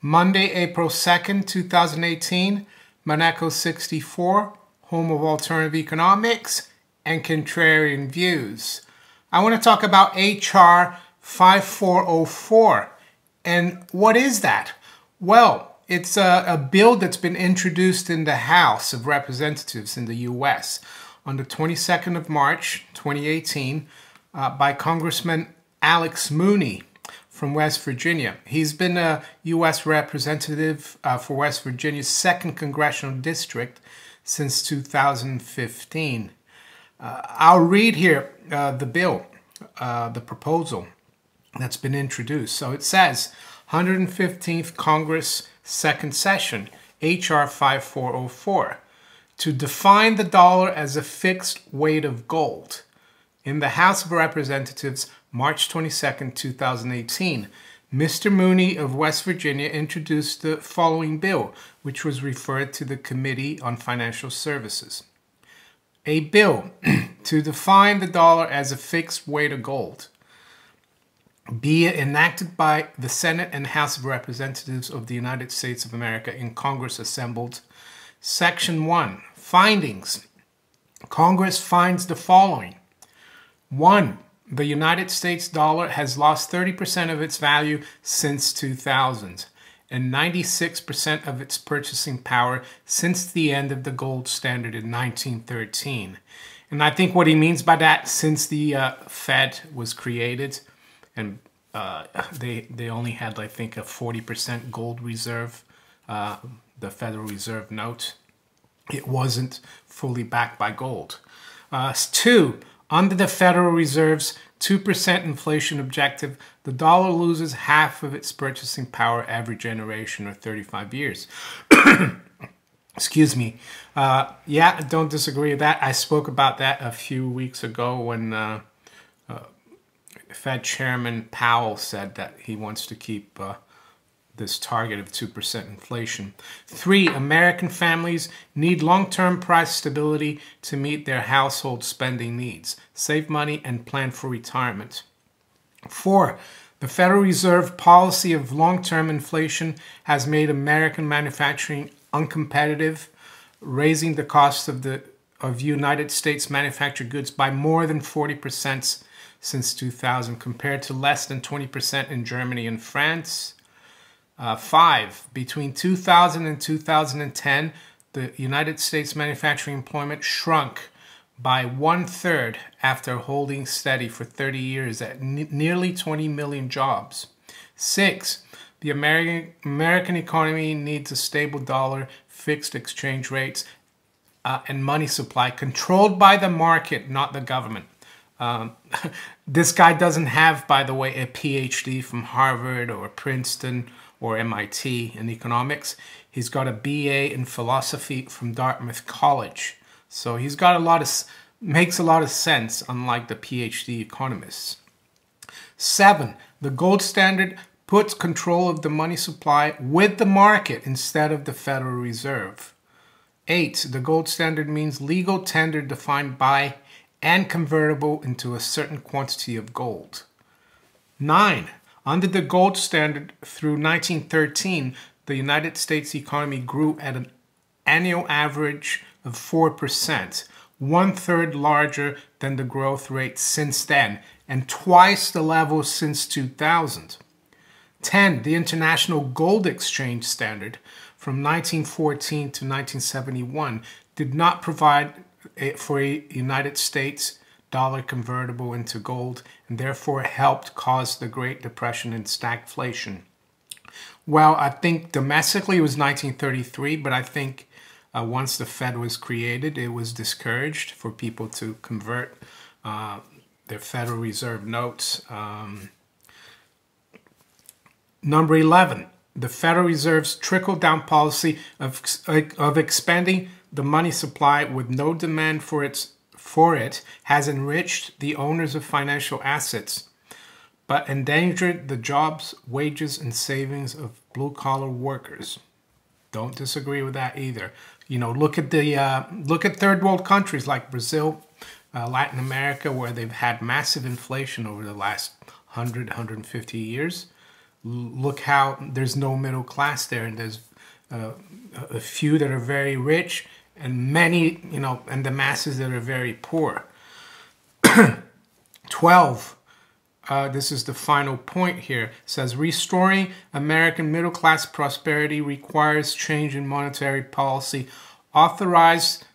Monday, April 2nd, 2018, Monaco 64, home of alternative economics and contrarian views. I want to talk about HR 5404. And what is that? Well, it's a bill that's been introduced in the House of Representatives in the U.S. on the 22nd of March, 2018, by Congressman Mooney from West Virginia. He's been a U.S. representative for West Virginia's 2nd Congressional District since 2015. I'll read here the bill, the proposal that's been introduced. So it says, 115th Congress, 2nd Session, HR 5404, to define the dollar as a fixed weight of gold. In the House of Representatives, March 22, 2018, Mr. Mooney of West Virginia introduced the following bill, which was referred to the Committee on Financial Services. A bill to define the dollar as a fixed weight of gold, be it enacted by the Senate and House of Representatives of the United States of America in Congress assembled. Section 1, Findings. Congress finds the following. 1. The United States dollar has lost 30% of its value since 2000 and 96% of its purchasing power since the end of the gold standard in 1913. And I think what he means by that, since the Fed was created, and they only had, I think, a 40% gold reserve, the Federal Reserve note. It wasn't fully backed by gold. 2. Under the Federal Reserve's 2% inflation objective, the dollar loses half of its purchasing power every generation, or 35 years. Excuse me. Yeah, don't disagree with that. I spoke about that a few weeks ago when Fed Chairman Powell said that he wants to keep this target of 2% inflation. 3. American families need long-term price stability to meet their household spending needs, save money, and plan for retirement. 4. The Federal Reserve policy of long-term inflation has made American manufacturing uncompetitive, raising the cost of United States manufactured goods by more than 40% since 2000, compared to less than 20% in Germany and France. 5. Between 2000 and 2010, the United States manufacturing employment shrunk by 1/3 after holding steady for 30 years at nearly 20 million jobs. 6. The American economy needs a stable dollar, fixed exchange rates, and money supply controlled by the market, not the government. This guy doesn't have, by the way, a PhD from Harvard or Princeton or MIT in economics. He's got a BA in philosophy from Dartmouth College. So he's got makes a lot of sense, unlike the PhD economists. 7. The gold standard puts control of the money supply with the market instead of the Federal Reserve. 8. The gold standard means legal tender defined by and convertible into a certain quantity of gold. 9. Under the gold standard through 1913, the United States economy grew at an annual average of 4%, 1/3 larger than the growth rate since then, and twice the level since 2000. 10. The International Gold Exchange Standard from 1914 to 1971 did not provide for a United States dollar convertible into gold, and therefore helped cause the Great Depression and stagflation. Well, I think domestically it was 1933, but I think once the Fed was created, it was discouraged for people to convert their Federal Reserve notes. Number 11, the Federal Reserve's trickle-down policy of expanding the money supply with no demand for it has enriched the owners of financial assets, but endangered the jobs, wages, and savings of blue-collar workers. Don't disagree with that either. You know, look at third world countries like Brazil, Latin America, where they've had massive inflation over the last 100, 150 years. Look how there's no middle class there, and there's a few that are very rich, and many, and the masses that are very poor. 12. This is the final point here. It says, restoring American middle class prosperity requires change in monetary policy authorized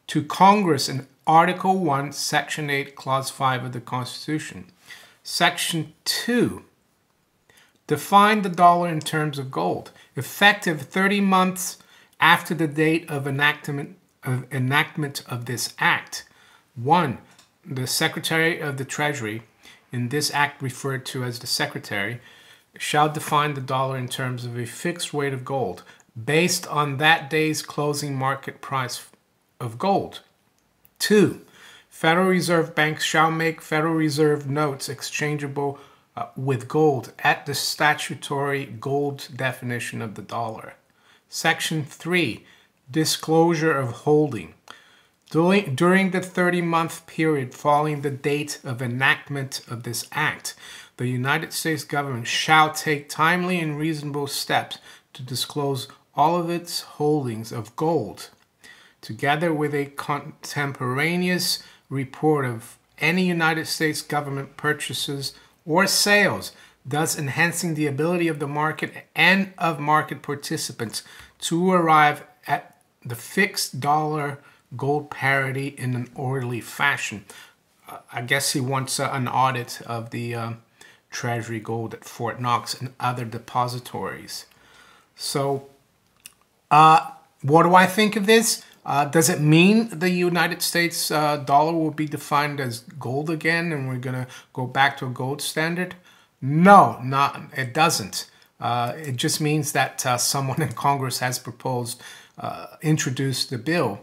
to Congress in Article 1, Section 8, Clause 5 of the Constitution. Section 2. Define the dollar in terms of gold. Effective 30 months after the date of enactment of this act. 1. The Secretary of the Treasury, in this act referred to as the Secretary, shall define the dollar in terms of a fixed weight of gold based on that day's closing market price of gold. 2. Federal Reserve banks shall make Federal Reserve notes exchangeable with gold at the statutory gold definition of the dollar. Section 3. Disclosure of holding. During the 30-month period following the date of enactment of this act, the United States government shall take timely and reasonable steps to disclose all of its holdings of gold, together with a contemporaneous report of any United States government purchases or sales, thus enhancing the ability of the market and of market participants to arrive at the fixed dollar gold parity in an orderly fashion. I guess he wants an audit of the Treasury gold at Fort Knox and other depositories. So, what do I think of this? Does it mean the United States dollar will be defined as gold again and we're going to go back to a gold standard? No, it doesn't. It just means that someone in Congress has introduced the bill.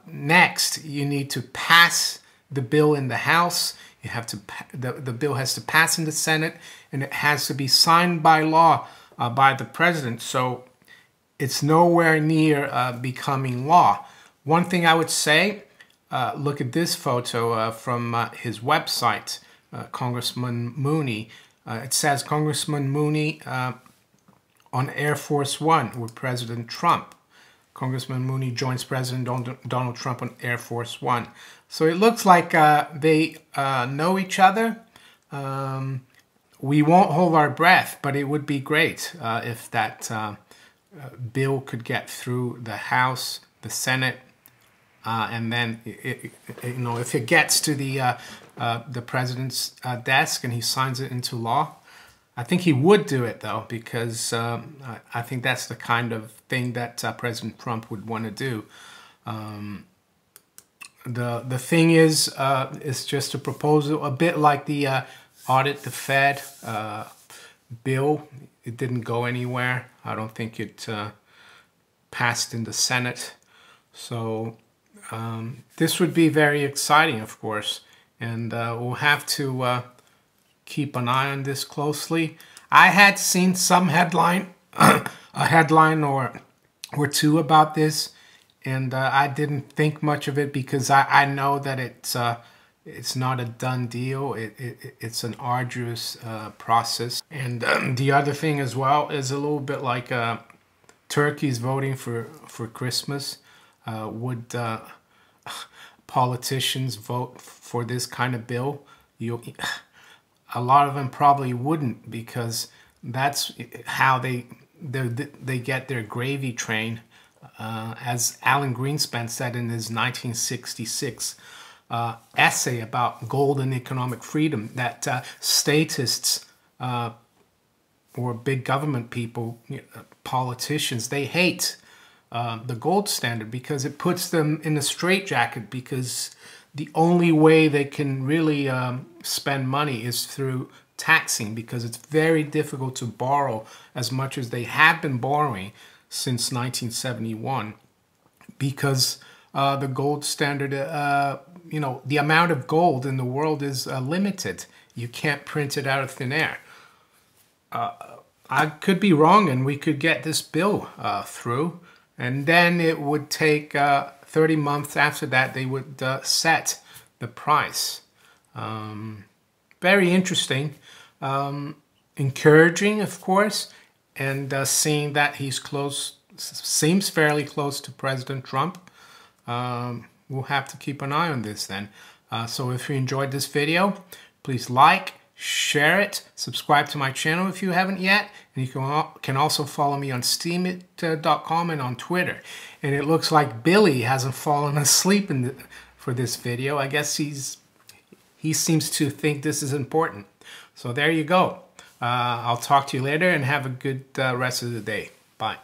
Next, you need to pass the bill in the House. You have to the bill has to pass in the Senate, and it has to be signed by law by the president. So it's nowhere near becoming law. One thing I would say, look at this photo from his website, Congressman Mooney. It says Congressman Mooney on Air Force One with President Trump. Congressman Mooney joins President Donald Trump on Air Force One. So it looks like they know each other. We won't hold our breath, but it would be great if that bill could get through the House, the Senate, and then if it gets to the president's desk and he signs it into law. I think he would do it, though, because I think that's the kind of thing that President Trump would want to do. The thing is, it's just a proposal, a bit like the audit the Fed bill. It didn't go anywhere. I don't think it passed in the Senate. So this would be very exciting, of course, and we'll have to keep an eye on this closely. I had seen some headline, a headline or two about this, and I didn't think much of it because I know that it's not a done deal. It's an arduous process. And the other thing as well is a little bit like turkeys voting for Christmas. Would politicians vote for this kind of bill? A lot of them probably wouldn't, because that's how they get their gravy train. As Alan Greenspan said in his 1966 essay about gold and economic freedom, that statists or big government people, politicians, they hate the gold standard because it puts them in a straitjacket, because the only way they can really spend money is through taxing, because it's very difficult to borrow as much as they have been borrowing since 1971, because the gold standard, the amount of gold in the world is limited. You can't print it out of thin air. I could be wrong, and we could get this bill through, and then it would take 30 months after that, they would set the price. Very interesting. encouraging, of course, and seeing that he's close, seems fairly close to President Trump. We'll have to keep an eye on this then. So if you enjoyed this video, please like, share it, subscribe to my channel if you haven't yet, and you can also follow me on steemit.com and on Twitter. And it looks like Billy hasn't fallen asleep for this video. I guess he seems to think this is important. So there you go. I'll talk to you later and have a good rest of the day. Bye.